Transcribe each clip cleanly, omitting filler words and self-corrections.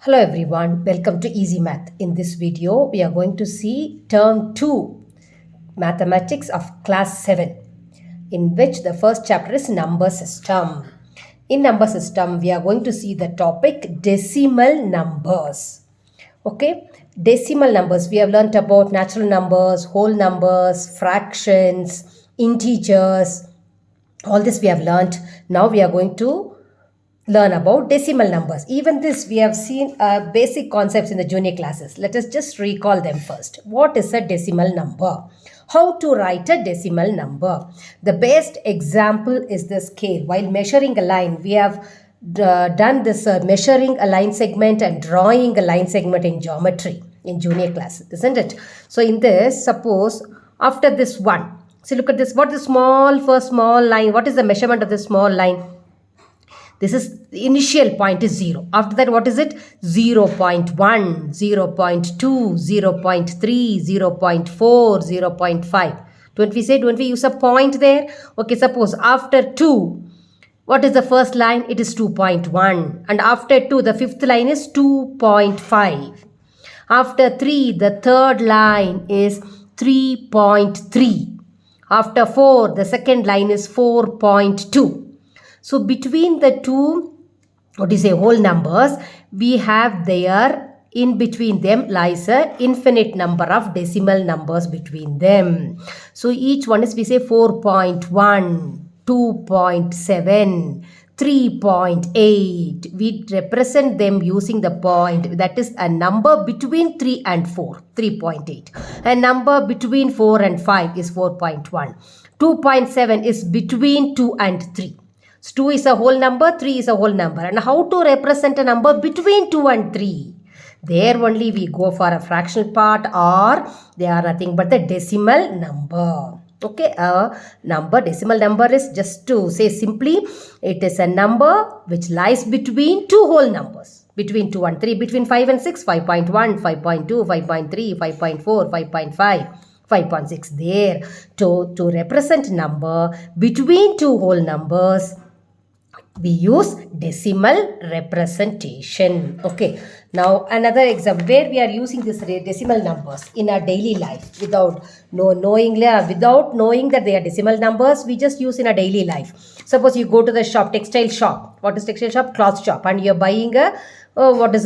Hello everyone, welcome to Easy Math. In this video, we are going to see Term 2, Mathematics of Class 7, in which the first chapter is Number System. In Number System, we are going to see the topic Decimal Numbers. Okay, decimal numbers. We have learnt about natural numbers, whole numbers, fractions, integers. All this we have learnt. Now we are going to learn about decimal numbers. Even this we have seen basic concepts in the junior classes. Let us just recall them first. What is a decimal number? How to write a decimal number? The best example is the scale. While measuring a line, we have done this measuring a line segment and drawing a line segment in geometry in junior classes, isn't it? So in this, suppose after this one, see, look at this. What is the first small line? What is the measurement of the small line? This is the initial point is 0. After that, what is it? 0 0.1, 0 0.2, 0 0.3, 0 0.4, 0 0.5. Don't we use a point there? Okay, suppose after 2, what is the first line? It is 2.1. And after 2, the fifth line is 2.5. After 3, the third line is 3.3. After 4, the second line is 4.2. So between the two, whole numbers, we have there, in between them lies a infinite number of decimal numbers between them. So each one is, we say 4.1, 2.7, 3.8. We represent them using the point, that is a number between 3 and 4, 3.8. A number between 4 and 5 is 4.1. 2.7 is between 2 and 3. 2 is a whole number, 3 is a whole number. And how to represent a number between 2 and 3? There only we go for a fractional part, or they are nothing but the decimal number. Okay, decimal number is, just to say simply, it is a number which lies between two whole numbers. Between 2 and 3, between 5 and 6, 5.1, 5.2, 5.3, 5.4, 5.5. 5.6 there. To represent number between two whole numbers, we use decimal representation. Okay, now another example where we are using this decimal numbers in our daily life without knowing that they are decimal numbers. We just use in our daily life. Suppose you go to the shop, textile shop. What is textile shop? Cloth shop. And you're buying a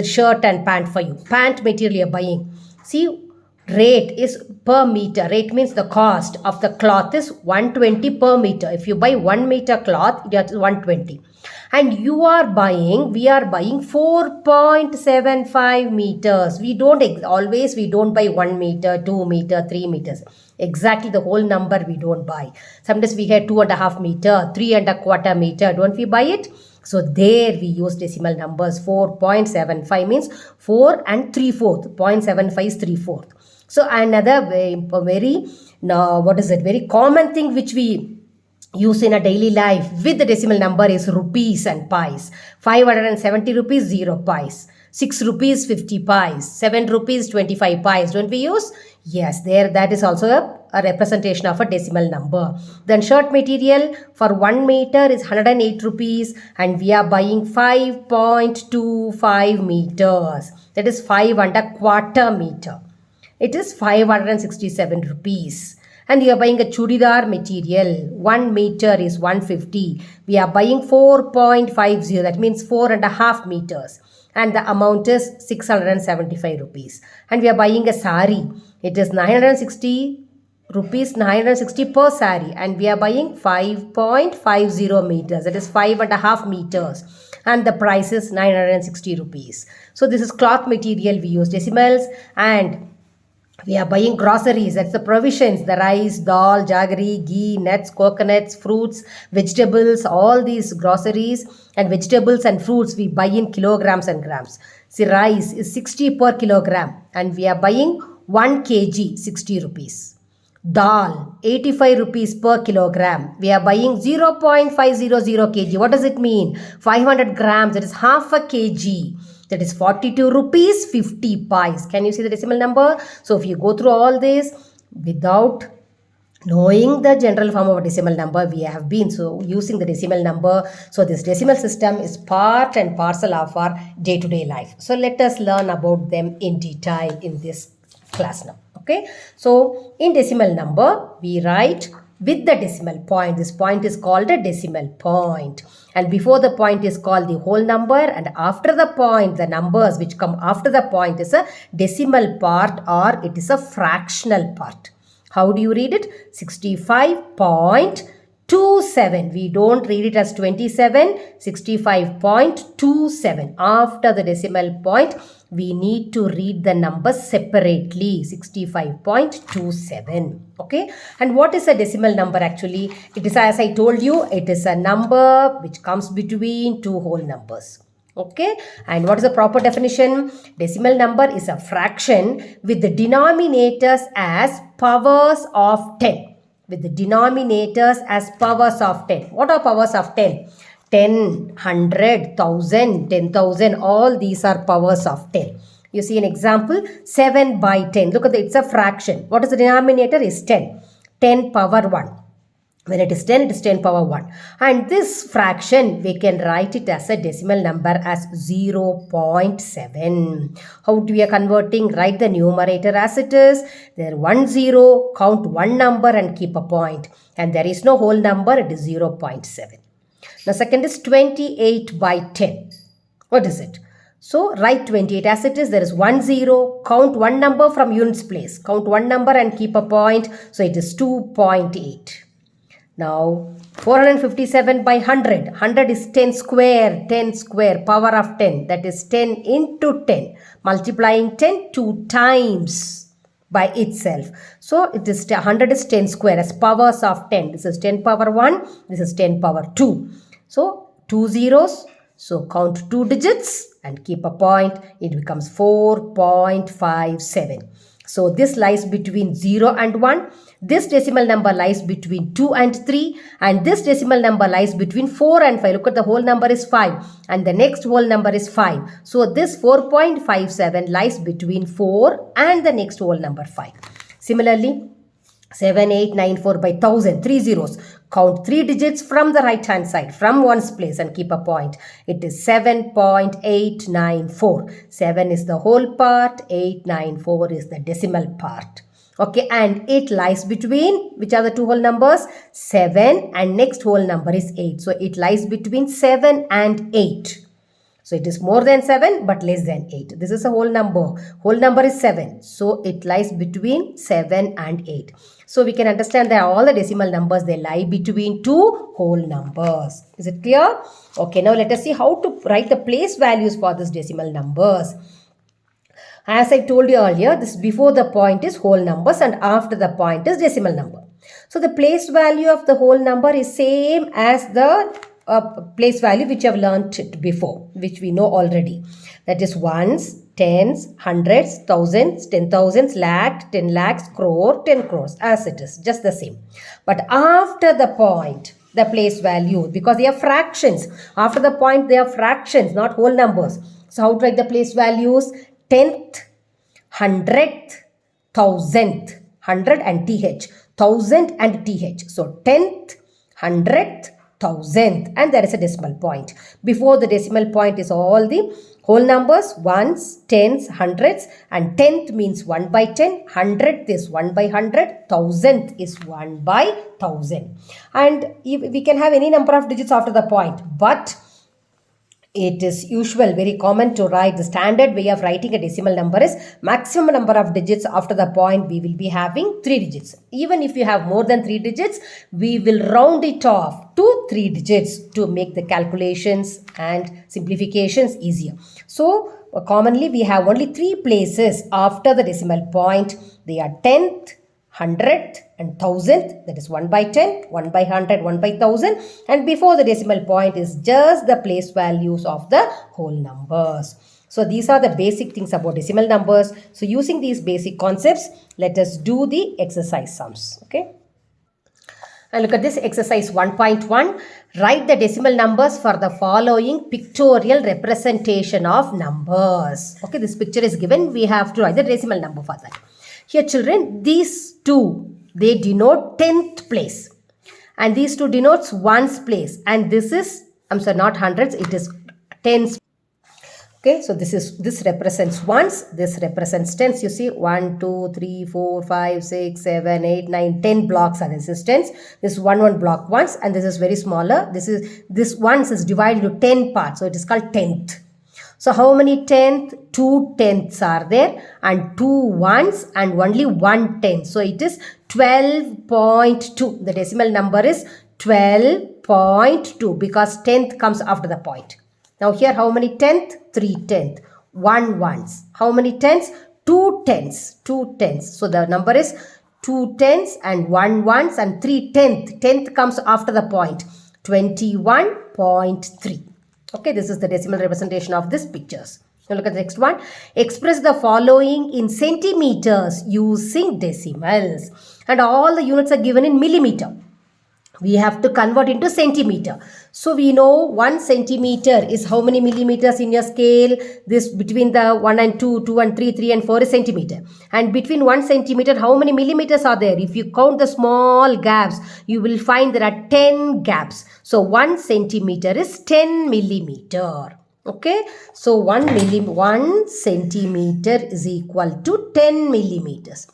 shirt and pant for you. Pant material you're buying. See, rate is per meter. Rate means the cost of the cloth is 120 per meter. If you buy 1 meter cloth, it is 120. And we are buying 4.75 meters. We don't buy 1 meter, 2 meter, 3 meters. Exactly the whole number we don't buy. Sometimes we get 2.5 meter, 3.25 meter. Don't we buy it? So there we use decimal numbers. 4.75 means 4 and 3/4. 0.75 is 3/4. So another very common thing which we use in a daily life with the decimal number is rupees and pies. 570 rupees, 0 pies. 6 rupees, 50 pies. 7 rupees, 25 pies. Don't we use? Yes, there, that is also a representation of a decimal number. Then shirt material for 1 meter is 108 rupees, and we are buying 5.25 meters. That is 5.25 meter. It is 567 rupees. And you are buying a chudidar material. 1 meter is 150. We are buying 4.50. That means 4.5 meters. And the amount is 675 rupees. And we are buying a sari. It is 960 rupees, 960 per sari. And we are buying 5.50 meters. That is 5.5 meters. And the price is 960 rupees. So this is cloth material. We use decimals. And we are buying groceries, that's the provisions, the rice, dal, jaggery, ghee, nuts, coconuts, fruits, vegetables, all these groceries and vegetables and fruits we buy in kilograms and grams. See, rice is 60 per kilogram and we are buying 1 kg, 60 rupees. Dal, 85 rupees per kilogram. We are buying 0.500 kg. What does it mean? 500 grams, that is half a kg. That is 42 rupees, 50 pies. Can you see the decimal number? So if you go through all this without Knowing the general form of a decimal number, we have been so using the decimal number. So this decimal system is part and parcel of our day-to-day life. So let us learn about them in detail in this class now. Okay. So in decimal number, we write with the decimal point. This point is called a decimal point. And before the point is called the whole number, and after the point, the numbers which come after the point is a decimal part, or it is a fractional part. How do you read it? 65.27. We don't read it as 27. 65.27. After the decimal point, we need to read the numbers separately. 65.27. Okay. And what is a decimal number actually? It is, as I told you, it is a number which comes between two whole numbers. Okay, and what is the proper definition? Decimal number is a fraction with the denominators as powers of 10. With the denominators as powers of 10. What are powers of 10? 10, 100, 1000, 10,000. All these are powers of 10. You see an example, 7 by 10. Look at it, it's a fraction. What is the denominator? Is 10. 10 power 1. When it is 10, it is 10 power 1. And this fraction, we can write it as a decimal number as 0.7. How do we are converting? Write the numerator as it is. There 1 0, count one number and keep a point. And there is no whole number, it is 0.7. Now second is 28 by 10. What is it? So write 28 as it is. There is 1 0, count one number from units place. Count one number and keep a point. So it is 2.8. Now 457 by 100. 100 is 10 square. 10 square. Power of 10. That is 10 into 10. Multiplying 10 2 times by itself. So it is 100 is 10 square as powers of 10. This is 10 power 1. This is 10 power 2. So 2 zeros. So count 2 digits and keep a point. It becomes 4.57. So this lies between 0 and 1. This decimal number lies between 2 and 3. And this decimal number lies between 4 and 5. Look at the whole number is 5. And the next whole number is 5. So this 4.57 lies between 4 and the next whole number 5. Similarly, 7894 by 1000. 3 zeros. Count 3 digits from the right hand side, from one's place, and keep a point. It is 7.894. 7 is the whole part, 894 is the decimal part. Okay, and it lies between, which are the two whole numbers? 7 and next whole number is 8. So it lies between 7 and 8. So it is more than 7 but less than 8. This is a whole number. Whole number is 7. So it lies between 7 and 8. So we can understand that all the decimal numbers, they lie between two whole numbers. Is it clear? Okay, now let us see how to write the place values for these decimal numbers. As I told you earlier, this before the point is whole numbers and after the point is decimal number. So the place value of the whole number is same as the place value which you have learnt before, which we know already. That is ones, tens, hundreds, thousands, 10,000s, lakh, 10 lakhs, crore, 10 crores, as it is, just the same. But after the point, the place value, because they are fractions. After the point, they are fractions, not whole numbers. So how to write the place values? 10th, 100th, 1000th, 100 and th, 1000 and th. So 10th, 100th, 1000th, and there is a decimal point. Before the decimal point is all the whole numbers, ones, tens, hundreds, and 10th means 1 by 10, 100th is 1 by 100, 1000th is 1 by 1000. And we can have any number of digits after the point, but it is usual, very common to write. The standard way of writing a decimal number is maximum number of digits after the point. We will be having 3 digits. Even if you have more than 3 digits, we will round it off to 3 digits to make the calculations and simplifications easier. So commonly we have only 3 places after the decimal point. They are 10th, 100th and 1000th, that is 1 by 10, 1 by 100, 1 by 1000, and before the decimal point is just the place values of the whole numbers. So these are the basic things about decimal numbers. So using these basic concepts, let us do the exercise sums. Okay. And look at this exercise 1.1. Write the decimal numbers for the following pictorial representation of numbers. Okay, this picture is given. We have to write the decimal number for that. Here children, these two They denote 10th place. And these two denotes ones place. And this is, I'm sorry, not hundreds, it is tens. Okay, so this represents ones, this represents tens. You see 1, 2, 3, 4, 5, 6, 7, 8, 9, 10 blocks are resistance. This one block ones, and this is very smaller. This ones is divided into 10 parts, so it is called tenth. So how many tenth? 2 tenths are there, and 2 ones and only 1 tenth. So it is 12.2. The decimal number is 12.2 because tenth comes after the point. Now here how many tenth? 3 tenth. 1 ones. How many tenths? 2 tenths. 2 tenths. So the number is 2 tenths and 1 ones and 3 tenth. Tenth comes after the point. 21.3. Okay, this is the decimal representation of these pictures. Now look at the next one. Express the following in centimeters using decimals. And all the units are given in millimeter. We have to convert into centimeter. So we know 1 centimeter is how many millimeters in your scale? This between the 1 and 2, 2 and 3, 3 and 4 is centimeter. And between 1 centimeter, how many millimeters are there? If you count the small gaps, you will find there are 10 gaps. So 1 centimeter is 10 millimeter. Okay. So 1 centimeter is equal to 10 millimeters.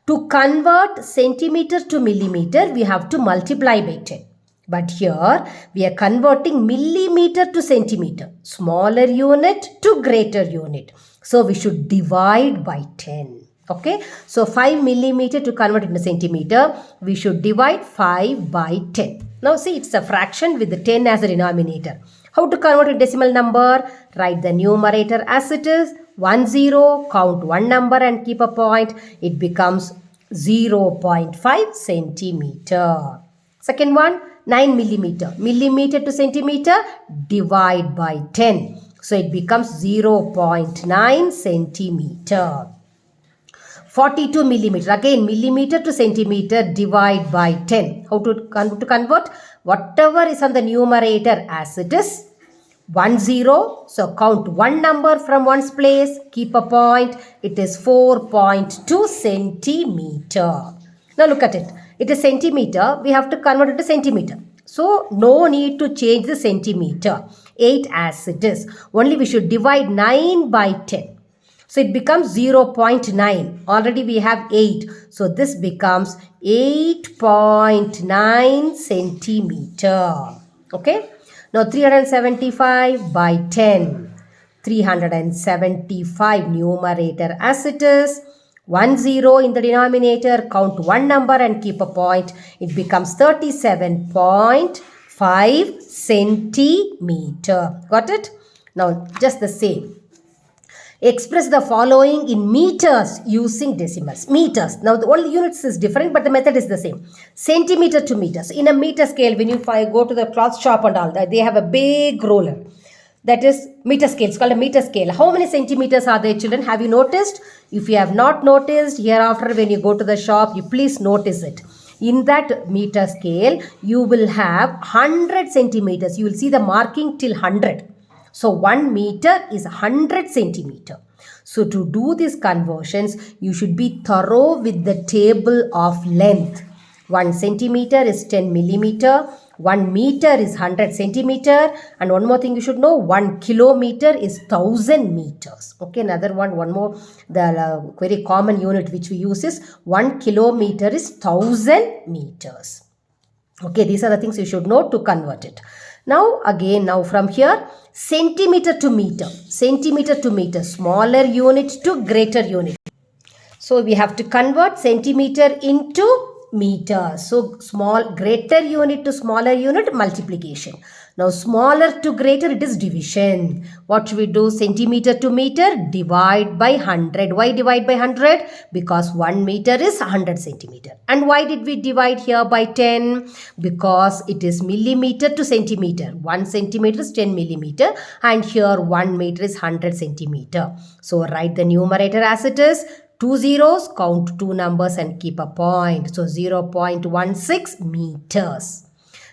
To convert centimeter to millimeter, we have to multiply by 10. But here, we are converting millimeter to centimeter. Smaller unit to greater unit. So, we should divide by 10. Okay. So, 5 millimeter to convert into centimeter, we should divide 5 by 10. Now, see, it's a fraction with the 10 as a denominator. How to convert a decimal number? Write the numerator as it is. 1 0, count one number and keep a point. It becomes 0.5 centimeter. Second one, 9 millimeter. Millimeter to centimeter, divide by 10. So it becomes 0.9 centimeter. 42 millimeter. Again, millimeter to centimeter, divide by 10. How to convert? Whatever is on the numerator as it is. 1 0. So count one number from one's place. Keep a point. It is 4.2 centimeter. Now look at it. It is centimeter. We have to convert it to centimeter. So no need to change the centimeter. 8 as it is. Only we should divide 9 by 10. So it becomes 0.9. Already we have 8. So this becomes 8.9 centimeter. Okay. Now 375 by 10. 375 numerator as it is. 1 0 in the denominator. Count one number and keep a point. It becomes 37.5 centimeter. Got it? Now just the same. Express the following in meters using decimals. Meters. Now the only units is different, but the method is the same. Centimeter to meters. In a meter scale, when you go to the cloth shop and all that, they have a big roller. That is meter scale. It's called a meter scale. How many centimeters are there, children? Have you noticed? If you have not noticed, hereafter when you go to the shop, you please notice it. In that meter scale, you will have 100 centimeters. You will see the marking till 100. So 1 meter is 100 centimeter. So to do these conversions, you should be thorough with the table of length. 1 centimeter is 10 millimeter. 1 meter is 100 centimeter. And one more thing you should know, 1 kilometer is 1000 meters. Okay, another one more. The very common unit which we use is 1 kilometer is 1000 meters. Okay, these are the things you should know to convert it. Now from here, centimeter to meter, smaller unit to greater unit. So we have to convert centimeter into meter. So greater unit to smaller unit, multiplication. Now smaller to greater, it is division. What should we do? Centimeter to meter, divide by 100. Why divide by 100? Because 1 meter is 100 centimeter. And why did we divide here by 10? Because it is millimeter to centimeter. 1 centimeter is 10 millimeter. And here 1 meter is 100 centimeter. So write the numerator as it is. 2 zeros, count 2 numbers and keep a point. So 0.16 meters.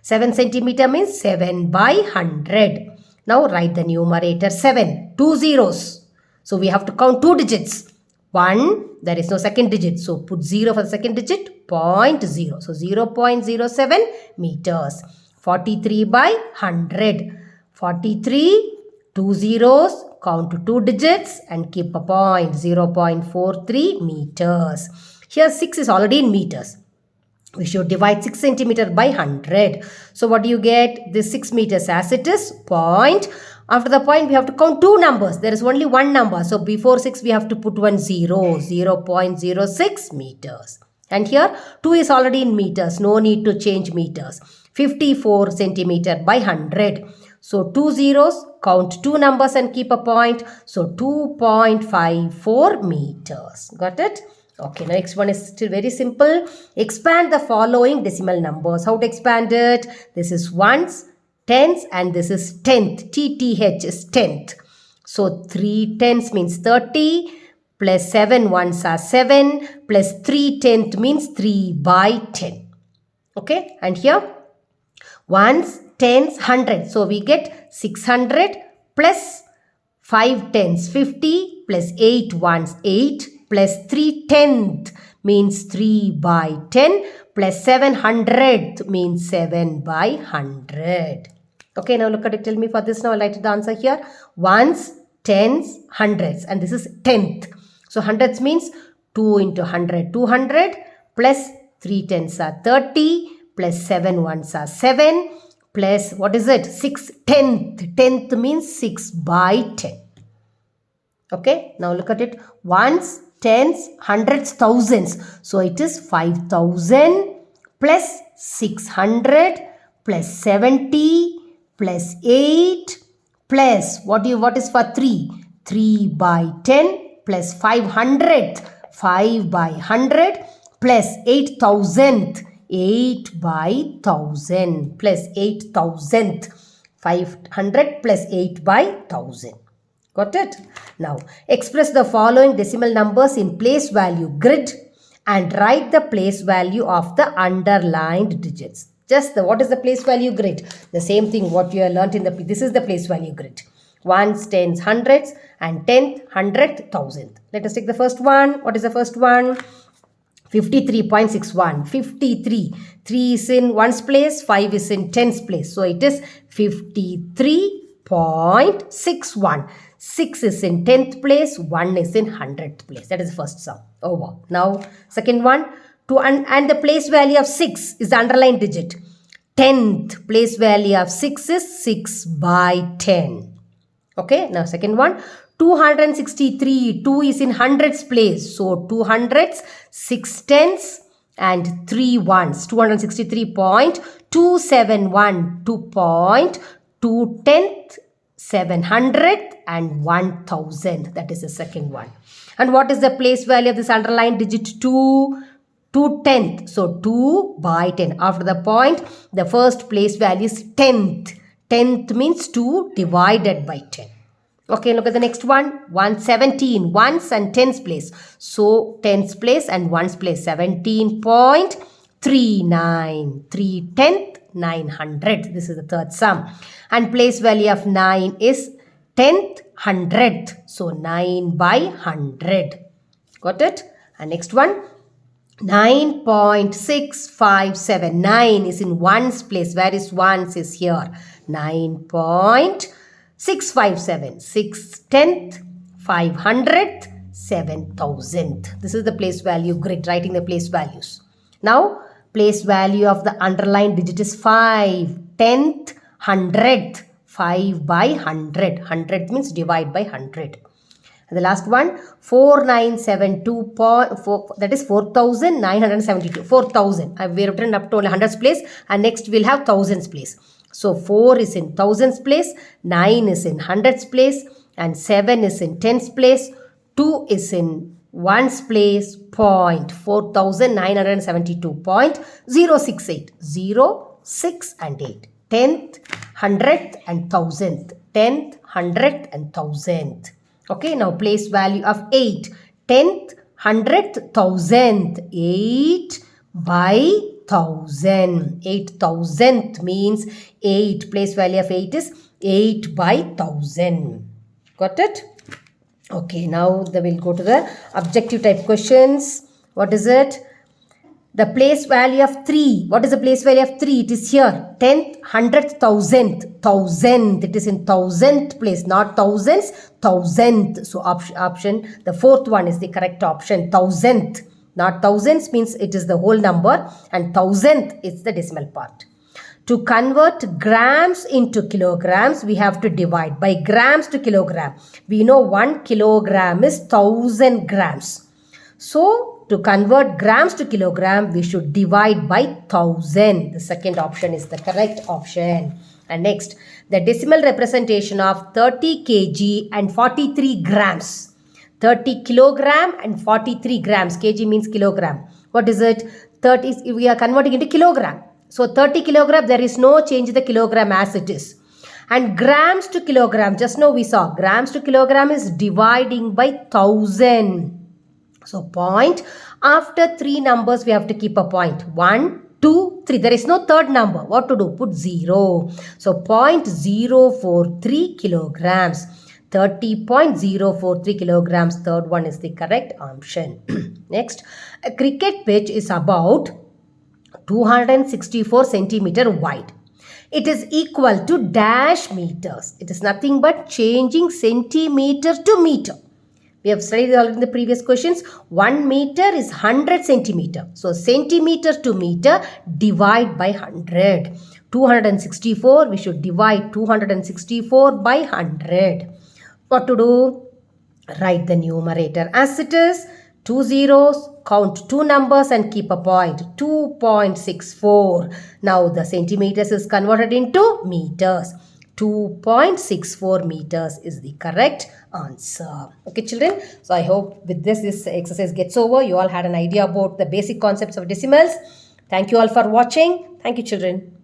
7 centimeter means 7 by 100. Now write the numerator 7. 2 zeros. So we have to count 2 digits. 1, there is no second digit. So put 0 for the second digit, 0.0. So 0.07 meters. 43 by 100. 43, 2 zeros, count to 2 digits and keep a point, 0.43 meters. Here 6 is already in meters. We should divide 6 centimeter by 100. So what do you get? This 6 meters as it is, point. After the point, we have to count 2 numbers. There is only one number. So before 6, we have to put one 0, 0.06 meters. And here 2 is already in meters. No need to change meters. 54 centimeter by 100. So 2 zeros, count 2 numbers and keep a point. So 2.54 meters. Got it? Okay, next one is still very simple. Expand the following decimal numbers. How to expand it? This is ones, tens, and this is tenth. TTH is tenth. So 3 tenths means 30, plus 7 ones are 7, plus 3 tenth means 3 by 10. Okay, and here ones, tens, 100. So we get 600 plus 5 tens, 50, plus 8 ones, 8, plus 3 tenth means 3 by 10, plus 700 means 7 by 100. Okay, now look at it. Tell me for this now. I'll write the answer here. Ones, tens, hundreds, and this is tenth. So hundreds means 2 into 100, 200, plus 3 tens are 30, plus 7 ones are 7, plus what is it? 6 tenth. Tenth means 6 by 10. Okay, now look at it. Ones, tens, hundreds, thousands. So it is 5,000 plus 600 plus 70 plus 8 plus what is for 3? 3 by 10 plus 500. 5 by 100 plus 8,000. 8 by 1,000 plus 8,000. 500 plus 8 by 1,000. Got it? Now, express the following decimal numbers in place value grid and write the place value of the underlined digits. Just what is the place value grid? The same thing what you have learnt in this is the place value grid. Ones, tens, hundreds, and tenth, hundredth, thousandth. Let us take the first one. What is the first one? 53.61. 53. 3 is in ones place, 5 is in tens place. So it is 53.61. 6 is in 10th place, 1 is in 100th place. That is the first sum. Over. Now, second one. And the place value of 6 is the underlined digit. 10th place value of 6 is 6 by 10. Okay. Now, second one. 263. 2 is in hundreds place. So, 200s, 6 tens and 3 ones. 263.271. 2.2 tenth, 700th and 1000th. That is the second one. And what is the place value of this underlined digit? 2 tenth. So 2 by 10. After the point, the first place value is tenth. Tenth means 2 divided by 10. Okay, look at the next one. 117. Ones and tens place. So tens place and ones place. 17.39. 3 tenth, 900. This is the third sum. And place value of 9 is 10th, 100th. So 9 by 100. Got it? And next one. 9.657. 9 is in ones place. Where is ones is here. 9.657. 6 tenth, 500th, 7,000th. This is the place value grid. Writing the place values. Now, place value of the underlined digit is 5. 10th, 100th. 5 by 100. 100 means divide by 100. And the last one, 4972.4, that is 4,972. 4,000. We have written up to only hundreds place, and next we'll have thousands place. So 4 is in thousands place, 9 is in hundreds place, and 7 is in tens place, 2 is in ones place, point 4,972.068. 0, 6 and 8. 10th, 100th and 1000th. 10th, 100th and 1000th. Okay, now place value of 8. 10th, 100th, 1000th. 8 by 1000. 8,000th means 8. Place value of 8 is 8 by 1000. Got it? Okay, now we'll go to the objective type questions. What is it? The place value of 3. What is the place value of 3? It is here. 10th, 100th, 1000th. 1000th. It is in 1000th place. Not thousands. 1000th. So option. The fourth one is the correct option. 1000th. Not thousands means it is the whole number. And 1000th is the decimal part. To convert grams into kilograms, we have to divide by grams to kilogram. We know 1 kilogram is 1000 grams. So, to convert grams to kilogram, we should divide by 1000. The second option is the correct option. And next, the decimal representation of 30 kg and 43 grams. 30 kilogram and 43 grams. Kg means kilogram. What is it? 30, we are converting into kilogram. So 30 kilogram, there is no change in the kilogram as it is. And grams to kilogram, just now we saw grams to kilogram is dividing by 1000. So point, after 3 numbers we have to keep a point. 1, 2, 3. There is no third number. What to do? Put 0. So 0.043 kilograms. 30.043 kilograms. Third one is the correct option. Next, a cricket pitch is about 264 centimeter wide. It is equal to dash meters. It is nothing but changing centimeter to meter. We have studied already in the previous questions. 1 meter is 100 centimeter. So centimeter to meter, divide by 100. 264, we should divide 264 by 100. What to do? Write the numerator as it is. 2 zeros, count 2 numbers and keep a point. 2.64. Now the centimeters is converted into meters. 2.64 meters is the correct answer. Okay, children. So I hope with this exercise gets over. You all had an idea about the basic concepts of decimals. Thank you all for watching. Thank you, children.